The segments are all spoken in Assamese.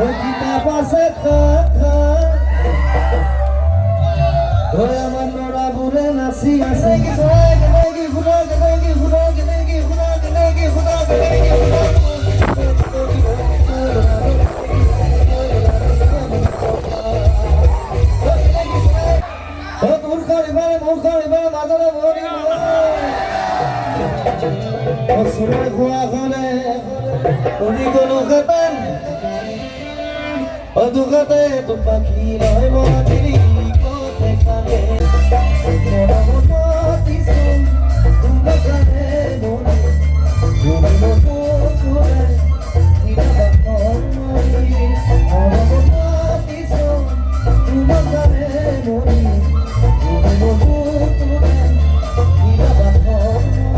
ওই কিতাব আছে খা খা ওই আমার নোরা বুড়ে নাচি আছে Osure khua khane odi kono khatan odu khate tu pakhi loy mohatiri ko tekane mona mona tisum tumba jane mona mona mona chore ina bakon mori mona mona tisum tumba jane mori mona mona chore ina bakon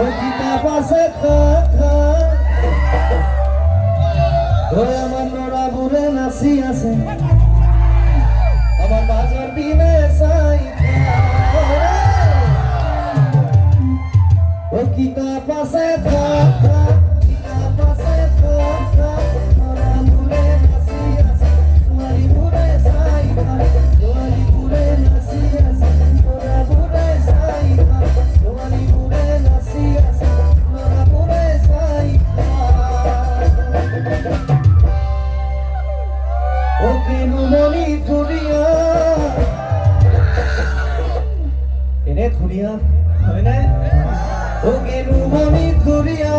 ওই কিতাব আছে খা খা ওই আমার নোরা বুড়ে নাচি আছে আমার বাজার বিনে চাই ওই কিতাব আছে খা খা কিতাব আছে খা খা নোরা বুড়ে নাচি আছে সোয়ালি বুড়ে চাই সোয়ালি বুড়ে নাচি আছে নোরা বুড়ে চাই সোয়ালি বুড়ে নাচি আছে নোরা বুড়ে চাই ও কেনু মনি ধুরিয়া এনে ধুরিয়া হয় না ও কেনু মনি ধুরিয়া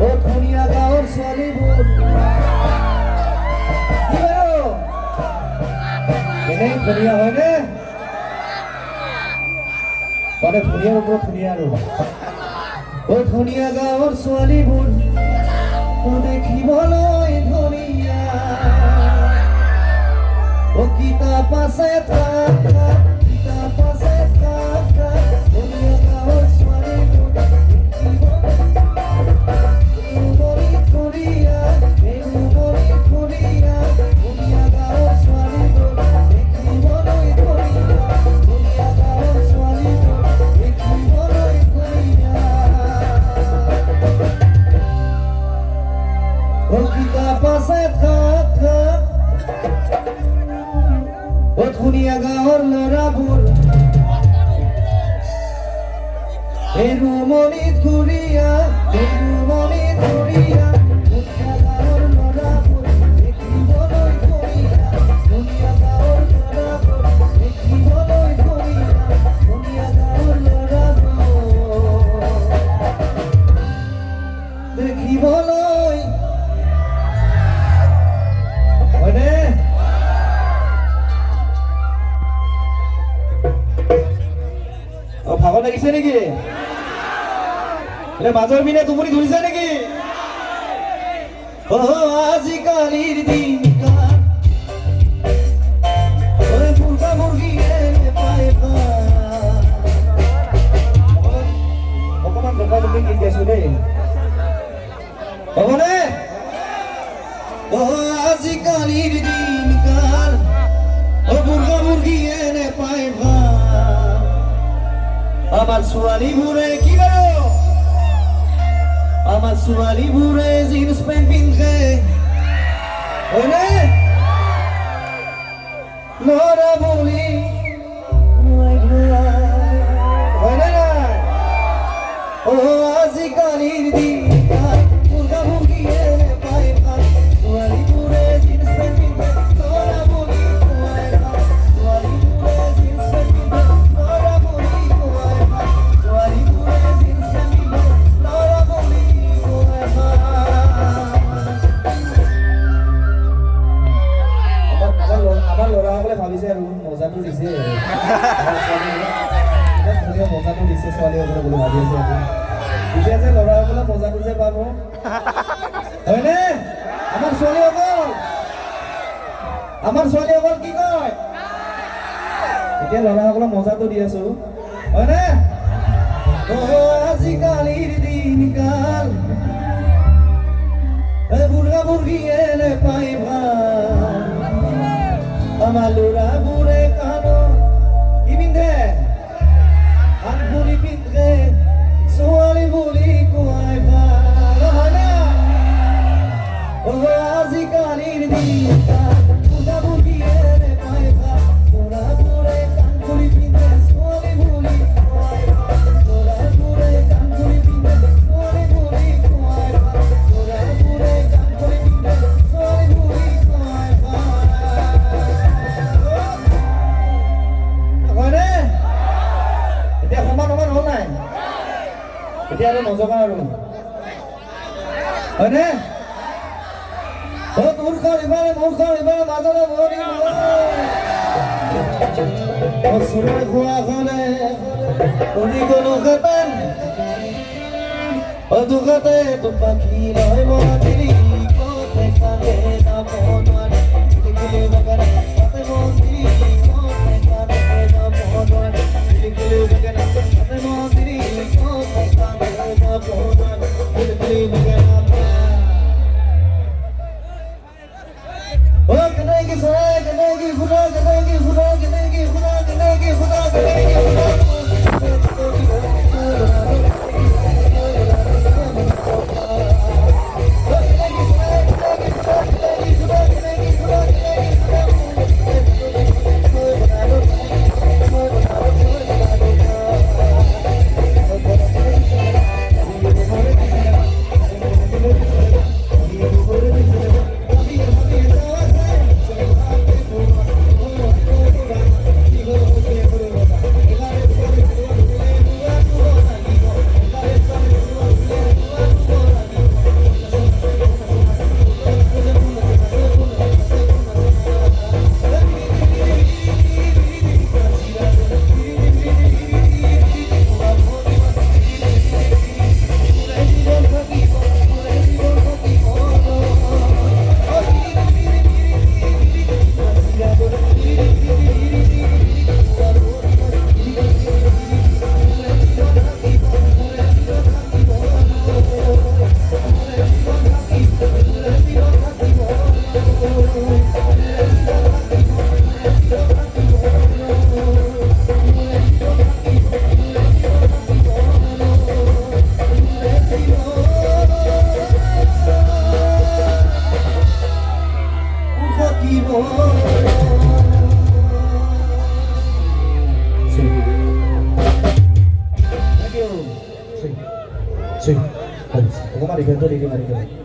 ও ধুরিয়া গাঁৱৰ ছোৱালীবোৰ কি বাৰু এনে ধুৰিয়া হয়নে মানে ধুৰিয়াৰ ওপৰত ধুৰিয়া আৰু ও ধুনীয়া গাঁৱৰ ছোৱালীবোৰ দেখিবলৈ ধুনীয়া ও কিতাপ আছে থাক থাক কিতাপ আছে থাক থাক ধুনীয়া গাঁৱৰ ছোৱালীবোৰ দেখিবলৈ ধুনীয়া ধুনীয়া গাঁৱৰ ছোৱালীবোৰ দেখিবলৈ ধুনীয়া ধুনীয়া গাঁৱৰ ছোৱালীবোৰ দেখিবলৈ ধুনীয়া Oh, পাছে থাক থাক ও ধুনীয়া গাঁৱৰ ল'ৰাবোৰ এই ৰুমনিত ঘূৰিয়া ধুনীয়া গাঁৱৰ ল'ৰাবোৰ দেখিবলৈ ধুনীয়া ধুনীয়া গাঁৱৰ ল'ৰাবোৰ দেখিবলৈ ধুনীয়া ধুনীয়া গাঁৱৰ ল'ৰাবোৰ দেখিবলৈ হয়নে ভাগৰ লাগিছে নেকি এটা মাজৰ পিনে টোপনি ধৰিছে নেকি আজিকালিৰ দিন মুৰ্গা মুৰ্গীয়ে পাই অকণমান জপা জপি গীত গাইছো দেই হ'বনে আজিকালিৰ দিন কাল মুৰ্গা মুৰ্গীয়ে নেপায় আমাৰ ছোৱালীবোৰে কি কৰে আমাৰ ছোৱালীবোৰে জিন্স পেণ্ট পিন্ধে হয়নে ল'ৰা বুলি হয়নে নাই আজিকালিৰ দিন মুৰ্গা মুৰ্গীয়ে নেপায় ভাল ছোৱালীবোৰে জিন্স পেণ্ট পিন্ধে ল'ৰা বুলি ছোৱালীবোৰে জিন্স পেণ্ট পিন্ধে ল'ৰা বুলি আমাৰ ল'ৰাসকলে ভাবিছে আৰু মজাটো দিছে মজাটো দিছে ছোৱালীসকলে বুলি ভাবি আছে এতিয়া যে ল'ৰাসকলে মজাটো যে পাব হয়নে আমাৰ ছোৱালীসকল কি কয় এতিয়া ল'ৰাসকলক মজাটো দি আছো হয়নে আজিকালিৰ দিন কাল মুৰ্গা মুৰ্গীয়ে নেপায় ভাল আমাৰ ল'ৰাবোৰে কাণত কি পিন্ধে কাণফুলি পিন্ধে ছোৱালী বুলি কোৱাই ভাল হয়নে আজিকালিৰ দিন কাল মুৰ্গা মুৰ্গীয়ে নেপায় ভাল ল'ৰাবোৰে কাণফুলি পিন্ধে ছোৱালী বুলি কোৱাই ভাল ল'ৰাবোৰে কাণফুলি পিন্ধে ছোৱালী বুলি কোৱাই ভাল ল'ৰাবোৰে কাণফুলি পিন্ধে ছোৱালী বুলি কোৱাই ভাল হয়নে এতিয়া সমান সমান হ'ল নাই এতিয়া আৰু নজগা আৰু হয়নে মূৰ্খৰ ইবাৰে মাজৰে ভৰি চুৰে খোৱা খনে উৰি গলো খেপেন দুখতে পাখি নহয় মহাদিৰি কতে কানে নাম নোৱাৰে দেখিলে বাগান তাতে মন্দিৰি কতে কানে নাম নোৱাৰে দেখিলে বাগান তাতে মন্দিৰি কতে কানে নাম নোৱাৰে দেখিলে বাগান कनेगी खुदा कनेगी खुदा कनेगी खुदा कनेगी खुदा कनेगी खुदा कनेगी खुदा Sing. Sing. Kok mari ganti iki mari.